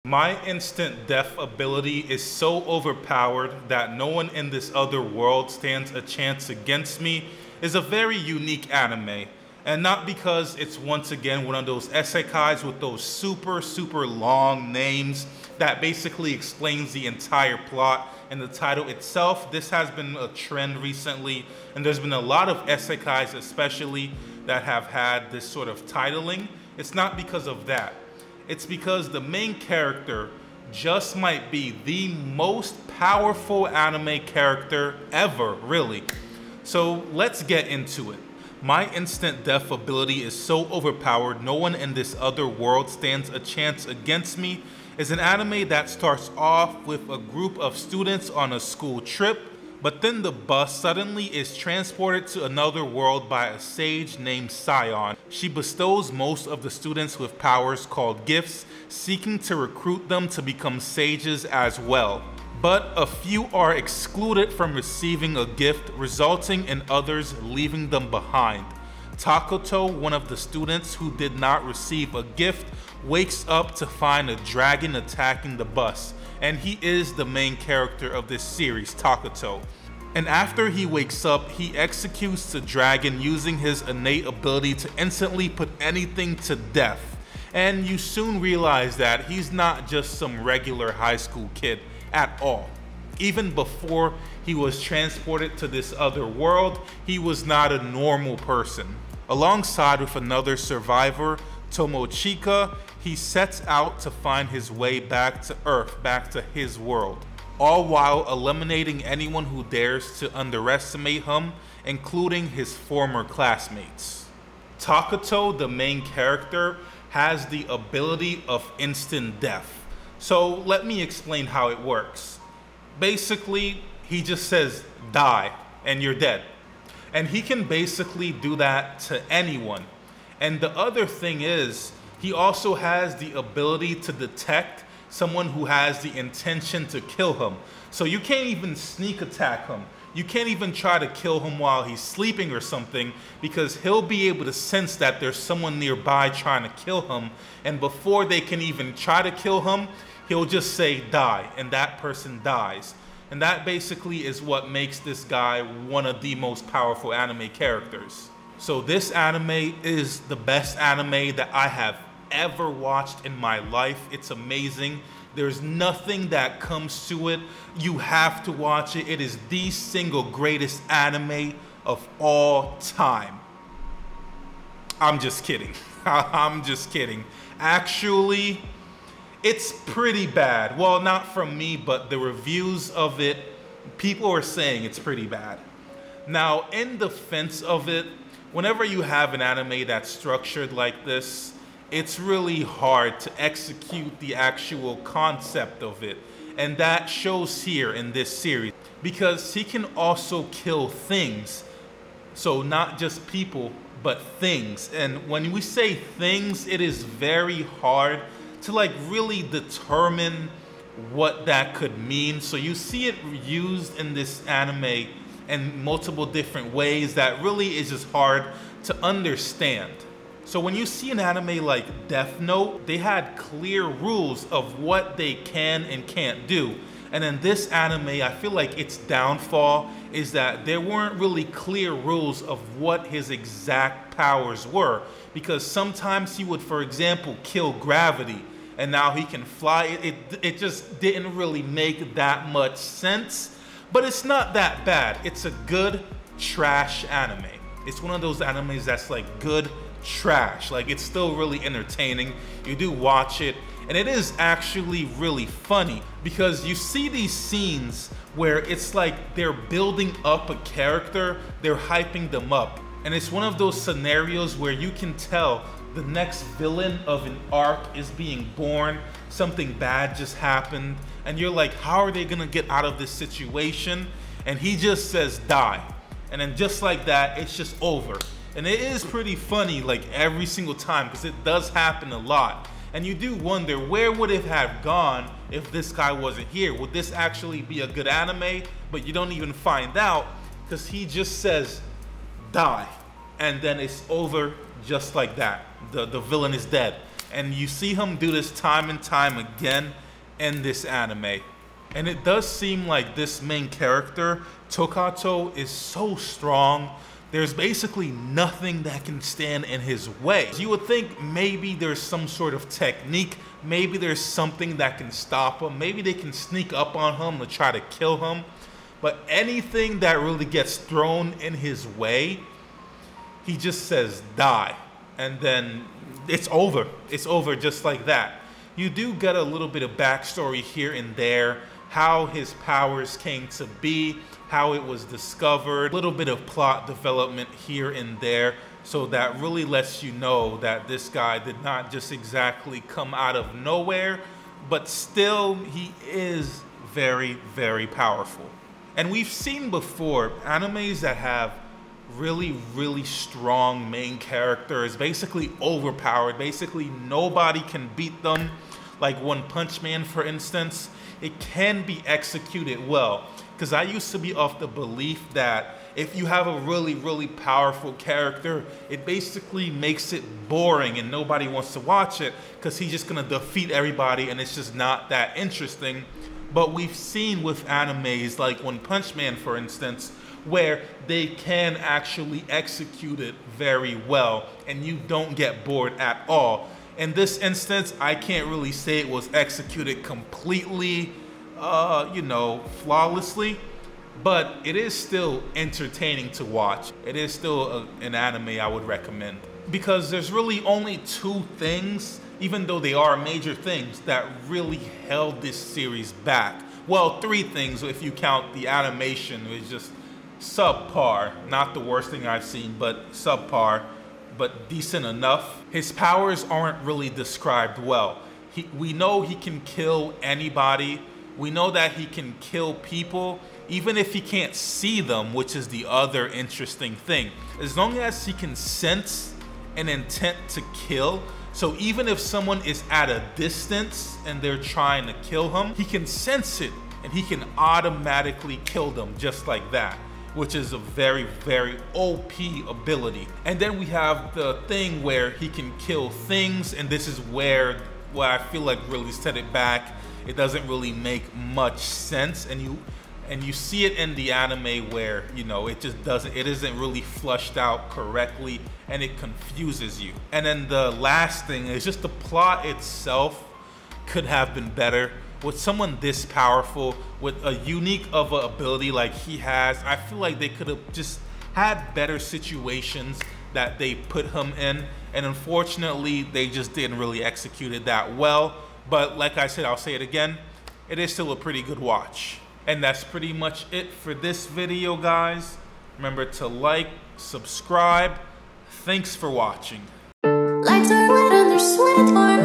My instant death ability is so overpowered that no one in this other world stands a chance against me is a very unique anime. And not because it's once again one of those isekais with those super long names that basically explains the entire plot and the title itself. This has been a trend recently, and there's been a lot of isekais especially that have had this sort of titling. It's not because of that. It's because the main character just might be the most powerful anime character ever, really. So let's get into it. My instant death ability is so overpowered no one in this other world stands a chance against me is an anime that starts off with a group of students on a school trip, but then the bus suddenly is transported to another world by a sage named Scion. She bestows most of the students with powers called gifts, seeking to recruit them to become sages as well. But a few are excluded from receiving a gift, resulting in others leaving them behind. Takoto, one of the students who did not receive a gift, wakes up to find a dragon attacking the bus. And he is the main character of this series, Takoto. And after he wakes up, he executes the dragon using his innate ability to instantly put anything to death. And you soon realize that he's not just some regular high school kid at all. Even before he was transported to this other world, he was not a normal person. Alongside with another survivor, Tomochika, he sets out to find his way back to Earth, back to his world, all while eliminating anyone who dares to underestimate him, including his former classmates. Takoto, the main character, has the ability of instant death. So let me explain how it works. Basically, he just says, die, and you're dead. And he can basically do that to anyone. And the other thing is, he also has the ability to detect someone who has the intention to kill him. So you can't even sneak attack him. You can't even try to kill him while he's sleeping or something, because he'll be able to sense that there's someone nearby trying to kill him. And before they can even try to kill him, he'll just say die, and that person dies. And that basically is what makes this guy one of the most powerful anime characters. So this anime is the best anime that I have ever watched in my life. It's amazing. There's nothing that comes to it. You have to watch it. It is the single greatest anime of all time. I'm just kidding. I'm just kidding. Actually, it's pretty bad. Well, not from me, but the reviews of it, people are saying it's pretty bad. Now, in defense of it, whenever you have an anime that's structured like this, it's really hard to execute the actual concept of it. And that shows here in this series, because he can also kill things. So not just people, but things. And when we say things, it is very hard to like really determine what that could mean. So you see it used in this anime in multiple different ways that really is just hard to understand. So when you see an anime like Death Note, they had clear rules of what they can and can't do. And in this anime, I feel like its downfall is that there weren't really clear rules of what his exact powers were. Because sometimes he would, for example, kill gravity, and now he can fly. It just didn't really make that much sense. But it's not that bad. It's a good trash anime. It's one of those animes that's like good trash. Like, it's still really entertaining. You do watch it, and it is actually really funny, because you see these scenes where it's like they're building up a character, they're hyping them up, and it's one of those scenarios where you can tell the next villain of an arc is being born, something bad just happened, and you're like, how are they gonna get out of this situation? And he just says die, and then just like that, it's just over. And it is pretty funny like every single time, because it does happen a lot. And you do wonder, where would it have gone if this guy wasn't here? Would this actually be a good anime? But you don't even find out, because he just says die, and then it's over just like that. The villain is dead. And you see him do this time and time again in this anime. And it does seem like this main character, Tokato, is so strong. There's basically nothing that can stand in his way. You would think maybe there's some sort of technique, maybe there's something that can stop him, maybe they can sneak up on him to try to kill him. But anything that really gets thrown in his way, he just says die. And then it's over. It's over just like that. You do get a little bit of backstory here and there, how his powers came to be, how it was discovered, a little bit of plot development here and there. So that really lets you know that this guy did not just exactly come out of nowhere, but still he is very, very powerful. And we've seen before animes that have really, really strong main characters, basically overpowered, basically nobody can beat them, like One Punch Man, for instance. It can be executed well, because I used to be of the belief that if you have a really, really powerful character, it basically makes it boring and nobody wants to watch it because he's just gonna defeat everybody and it's just not that interesting. But we've seen with animes like One Punch Man, for instance, where they can actually execute it very well and you don't get bored at all. In this instance, I can't really say it was executed completely, you know, flawlessly, but it is still entertaining to watch. It is still an anime I would recommend, because there's really only two things, even though they are major things, that really held this series back. Well, three things if you count the animation, which is just subpar. Not the worst thing I've seen, but subpar, but decent enough. His powers aren't really described well. We know he can kill anybody. We know that he can kill people, even if he can't see them, which is the other interesting thing. As long as he can sense an intent to kill, so even if someone is at a distance and they're trying to kill him, he can sense it and he can automatically kill them just like that, which is a very, very OP ability. And then we have the thing where he can kill things, and this is where I feel like really set it back. It doesn't really make much sense, and you see it in the anime where, you know, it isn't really flushed out correctly and it confuses you. And then the last thing is just the plot itself could have been better. With someone this powerful, with a unique of an ability like he has, I feel like they could have just had better situations that they put him in, and unfortunately they just didn't really execute it that well. But like I said, I'll say it again, it is still a pretty good watch. And that's pretty much it for this video, guys. Remember to like, subscribe. Thanks for watching. Lights are lit and they're sweat.